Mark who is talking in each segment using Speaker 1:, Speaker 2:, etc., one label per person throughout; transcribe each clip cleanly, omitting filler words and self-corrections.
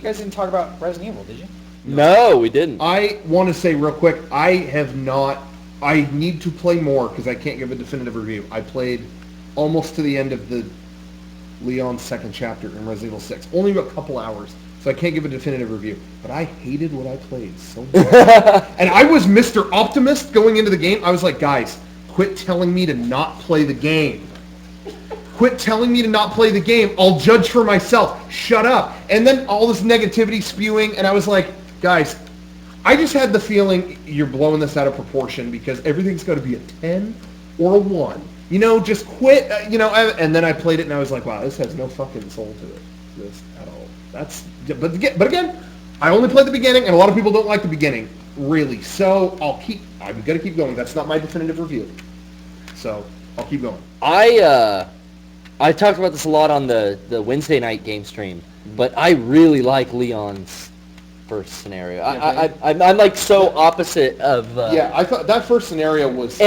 Speaker 1: guys didn't talk about Resident Evil, did you?
Speaker 2: No, we didn't.
Speaker 3: I want to say real quick, I need to play more because I can't give a definitive review. I played almost to the end of the Leon's second chapter in Resident Evil 6. Only a couple hours, so I can't give a definitive review. But I hated what I played so much. And I was Mr. Optimist going into the game. I was like, guys, quit telling me to not play the game. Quit telling me to not play the game. I'll judge for myself. Shut up. And then all this negativity spewing, and I was like, guys, I just had the feeling you're blowing this out of proportion because everything's got to be a 10 or a 1. You know, just quit, and then I played it and I was like, wow, this has no fucking soul to it. This at all. But again, I only played the beginning, and a lot of people don't like the beginning, really. So I'm going to keep going. That's not my definitive review. So I'll keep going.
Speaker 2: I talked about this a lot on the Wednesday night game stream, but I really like Leon's first scenario. I'm like so opposite of...
Speaker 3: I thought that first scenario was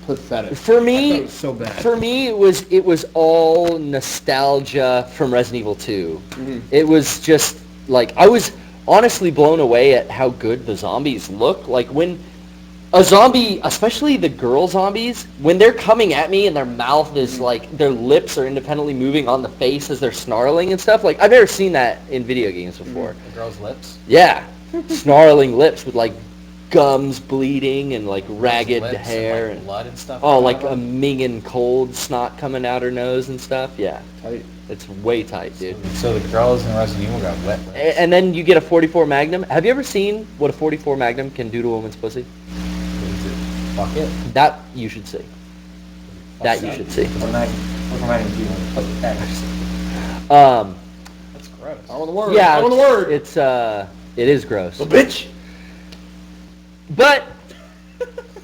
Speaker 3: pathetic.
Speaker 2: For me,
Speaker 3: it was so bad.
Speaker 2: For me, it was all nostalgia from Resident Evil 2. Mm-hmm. It was just like I was honestly blown away at how good the zombies look. Like when a zombie, especially the girl zombies, when they're coming at me and their mouth is like their lips are independently moving on the face as they're snarling and stuff. Like I've never seen that in video games before.
Speaker 1: The girl's lips?
Speaker 2: Yeah, snarling lips with like gums bleeding and like ragged hair
Speaker 1: and like blood and stuff.
Speaker 2: Oh, like a minging cold snot coming out her nose and stuff. Yeah,
Speaker 3: tight.
Speaker 2: It's way tight, dude.
Speaker 1: So the girls in Resident Evil got wet lips.
Speaker 2: And then you get a 44 Magnum. Have you ever seen what a 44 Magnum can do to a woman's pussy?
Speaker 1: Fuck it.
Speaker 2: That you should see. That you should see.
Speaker 1: What's a Magnum do when you put the That's gross.
Speaker 3: I want the word.
Speaker 2: Yeah,
Speaker 3: I want the word.
Speaker 2: It is gross.
Speaker 3: Well, bitch.
Speaker 2: But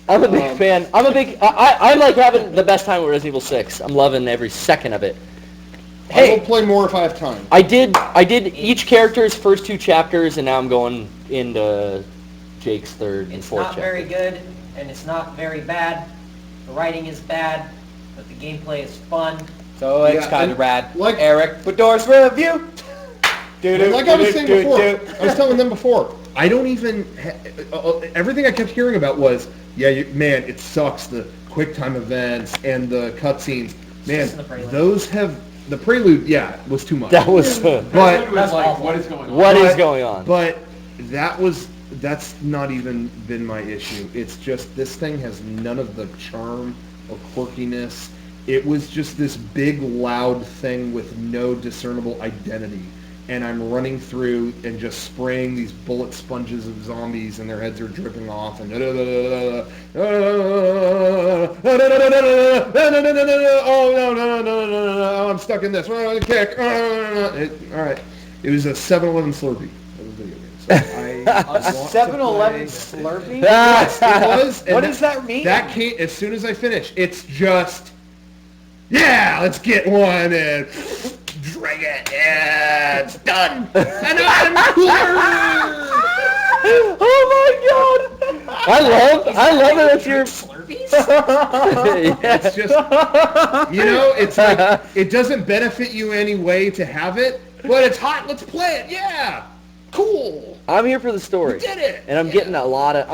Speaker 2: I'm a big fan. I'm like having the best time with Resident Evil 6. I'm loving every second of it.
Speaker 3: Hey, I will play more if I have time.
Speaker 2: I did each character's first 2 chapters, and now I'm going into Jake's third and fourth chapter.
Speaker 4: It's not very good, and it's not very bad. The writing is bad, but the gameplay is fun.
Speaker 1: So it's kind of rad.
Speaker 3: Like
Speaker 1: Eric Fedor's review.
Speaker 3: Like I was saying before, I was telling them before, I don't even... everything I kept hearing about was, man, it sucks, the quick-time events and the cutscenes. Man, those have... The prelude, was too much.
Speaker 2: That was...
Speaker 3: but
Speaker 5: was like, what is going on?
Speaker 2: What is going on?
Speaker 3: But that's not even been my issue. It's just this thing has none of the charm or quirkiness. It was just this big, loud thing with no discernible identity. And I'm running through and just spraying these bullet sponges of zombies, and their heads are dripping off, and oh no, I'm stuck in this. Kick. All right, it was a 7-Eleven Slurpee. That was a video game. So
Speaker 1: a 7-Eleven Slurpee?
Speaker 3: Yes, it was.
Speaker 1: What does that mean?
Speaker 3: That came as soon as I finish. It's just, let's get one and drink it. Yeah, it's done. And I'm cooler.
Speaker 2: Oh my god! I love it if you're
Speaker 4: Slurpees?
Speaker 3: It's just, it's like it doesn't benefit you any way to have it, but it's hot. Let's play it. Yeah, cool.
Speaker 2: I'm here for the story.
Speaker 3: We did it.
Speaker 2: And I'm getting a lot of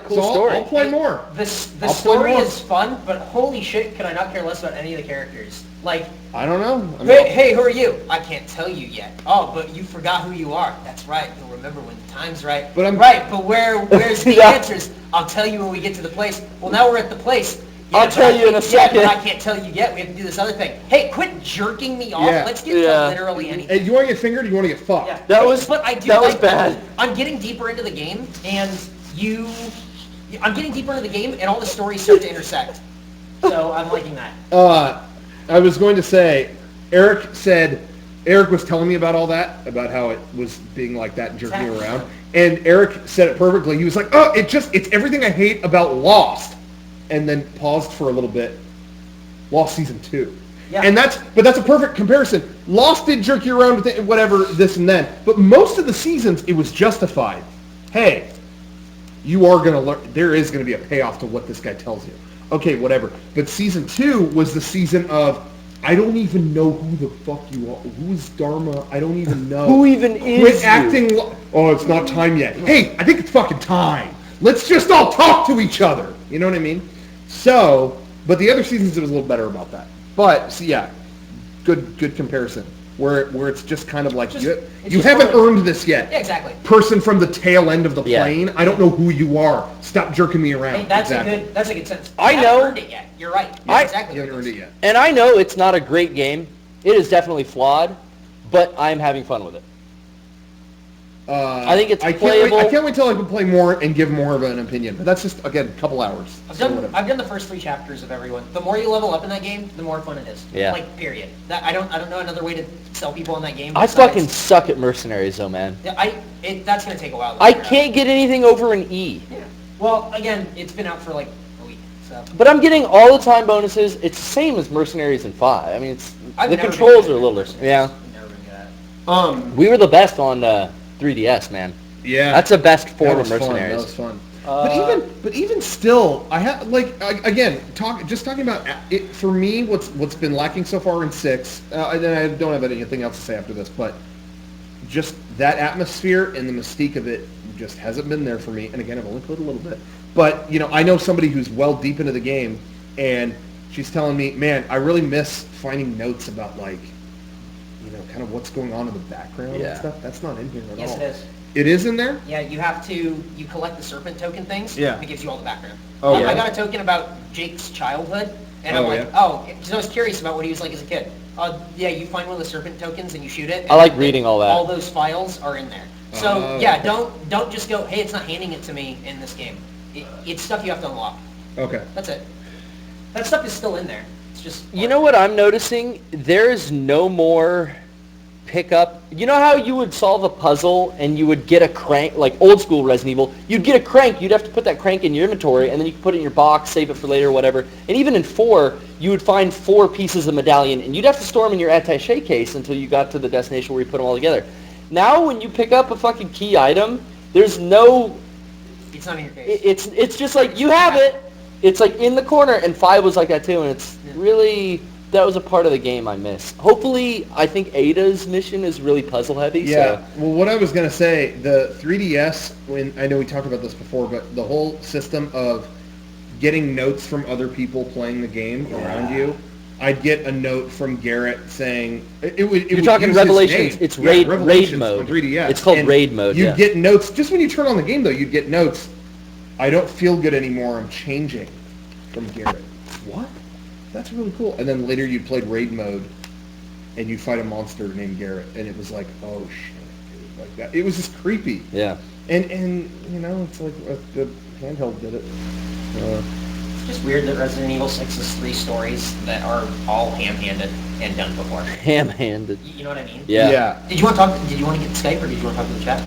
Speaker 2: cool stories.
Speaker 3: I'll play more.
Speaker 4: The story is fun, but holy shit, can I not care less about any of the characters? Like,
Speaker 3: I don't know.
Speaker 4: Hey, who are you? I can't tell you yet. Oh, but you forgot who you are. That's right. You'll remember when the time's right.
Speaker 3: But
Speaker 4: but where's the answers? I'll tell you when we get to the place. Well, now we're at the place. Yeah,
Speaker 2: I'll tell you in a second.
Speaker 4: But I can't tell you yet. We have to do this other thing. Hey, quit jerking me off.
Speaker 3: Yeah.
Speaker 4: Let's get to literally anything.
Speaker 3: Hey, you want to get fingered or you want to get fucked?
Speaker 4: Yeah.
Speaker 2: That was bad.
Speaker 4: I'm getting deeper into the game, and I'm getting deeper into the game, and all the stories start to intersect. So I'm liking that.
Speaker 3: I was going to say, Eric was telling me about all that, about how it was being like that and jerking me around. And Eric said it perfectly. He was like, it's everything I hate about Lost. And then paused for a little bit. Lost Season 2.
Speaker 4: Yeah.
Speaker 3: And that's a perfect comparison. Lost did jerk you around with whatever, this and then. But most of the seasons, it was justified. Hey, you are going to learn. There is going to be a payoff to what this guy tells you. Okay, whatever. But Season 2 was the season of, I don't even know who the fuck you are. Who's Dharma? I don't even know.
Speaker 2: Who even is
Speaker 3: Quit
Speaker 2: you?
Speaker 3: acting oh, it's not time yet. Hey, I think it's fucking time. Let's just all talk to each other. You know what I mean? So, but the other seasons it was a little better about that. But, so yeah, good comparison. Where it's just kind of like, you haven't earned this yet.
Speaker 4: Yeah, exactly.
Speaker 3: Person from the tail end of the plane, I don't know who you are. Stop jerking me around.
Speaker 4: Hey, that's a good sentence.
Speaker 2: I
Speaker 4: You
Speaker 2: know.
Speaker 4: haven't earned it yet. You're right. That's exactly.
Speaker 3: You haven't earned it yet.
Speaker 2: And I know it's not a great game. It is definitely flawed, but I'm having fun with it. I think it's playable.
Speaker 3: I can't wait till I can play more and give more of an opinion. But that's just, again, a couple hours.
Speaker 4: I've done the first 3 chapters of everyone. The more you level up in that game, the more fun it is.
Speaker 2: Yeah.
Speaker 4: Like, period. I don't know another way to sell people on that game.
Speaker 2: I fucking suck at Mercenaries, though, man.
Speaker 4: That's gonna take a while.
Speaker 2: I can't get anything over an E.
Speaker 4: Yeah. Well, again, it's been out for like a week, so.
Speaker 2: But I'm getting all the time bonuses. It's the same as Mercenaries in 5. I mean, the controls are a little different. Yeah.
Speaker 4: I've never been good at it.
Speaker 2: We were the best on 3DS, man.
Speaker 3: Yeah.
Speaker 2: That's the best form of
Speaker 3: That
Speaker 2: Mercenaries.
Speaker 3: was fun. But even still, I have again talking about it for me. What's been lacking so far in 6, and then I don't have anything else to say after this. But just that atmosphere and the mystique of it just hasn't been there for me. And again, I've only played a little bit. But I know somebody who's well deep into the game, and she's telling me, man, I really miss finding notes about kind of what's going on in the background and stuff. That's not in here at all.
Speaker 4: Yes, it is.
Speaker 3: It is in there?
Speaker 4: Yeah, you collect the serpent token things.
Speaker 3: Yeah.
Speaker 4: And it gives you all the background.
Speaker 3: Oh, yeah.
Speaker 4: I got a token about Jake's childhood, and I'm
Speaker 3: Oh,
Speaker 4: like,
Speaker 3: yeah?
Speaker 4: because I was curious about what he was like as a kid. Yeah, you find one of the serpent tokens and you shoot it.
Speaker 2: I like reading all that.
Speaker 4: All those files are in there. So
Speaker 3: Oh.
Speaker 4: yeah, don't just go, hey, it's not handing it to me in this game. It's stuff you have to unlock.
Speaker 3: Okay.
Speaker 4: That's it. That stuff is still in there. It's just.
Speaker 2: You know what I'm noticing? There's no more pick up. You know how you would solve a puzzle and you would get a crank, like old school Resident Evil? You'd get a crank, you'd have to put that crank in your inventory, and then you could put it in your box, save it for later, whatever. And even in 4, you would find 4 pieces of medallion, and you'd have to store them in your attaché case until you got to the destination where you put them all together. Now, when you pick up a fucking key item, there's no...
Speaker 4: It's not in your case.
Speaker 2: It's just like, you have it. It's like in the corner, and 5 was like that too, and it's really... That was a part of the game I missed. Hopefully, I think Ada's mission is really puzzle heavy.
Speaker 3: Yeah.
Speaker 2: So.
Speaker 3: Well, what I was going to say, the 3DS, I know we talked about this before, but the whole system of getting notes from other people playing the game around you, I'd get a note from Garrett saying... You're
Speaker 2: talking Revelations. It's raid mode.
Speaker 3: On 3DS.
Speaker 2: It's called raid mode,
Speaker 3: You'd get notes. Just when you turn on the game, though, you'd get notes. I don't feel good anymore. I'm changing from Garrett. What? That's really cool. And then later you played raid mode, and you fight a monster named Garrett, and it was like, oh shit, dude, like that. It was just creepy.
Speaker 2: Yeah.
Speaker 3: And it's like the handheld did it.
Speaker 4: It's just weird that Resident Evil 6 is 3 stories that are all ham-handed and done before.
Speaker 2: Ham-handed.
Speaker 4: You know what I mean?
Speaker 2: Yeah.
Speaker 4: Did you want to get Skype or did you want to talk to the chat?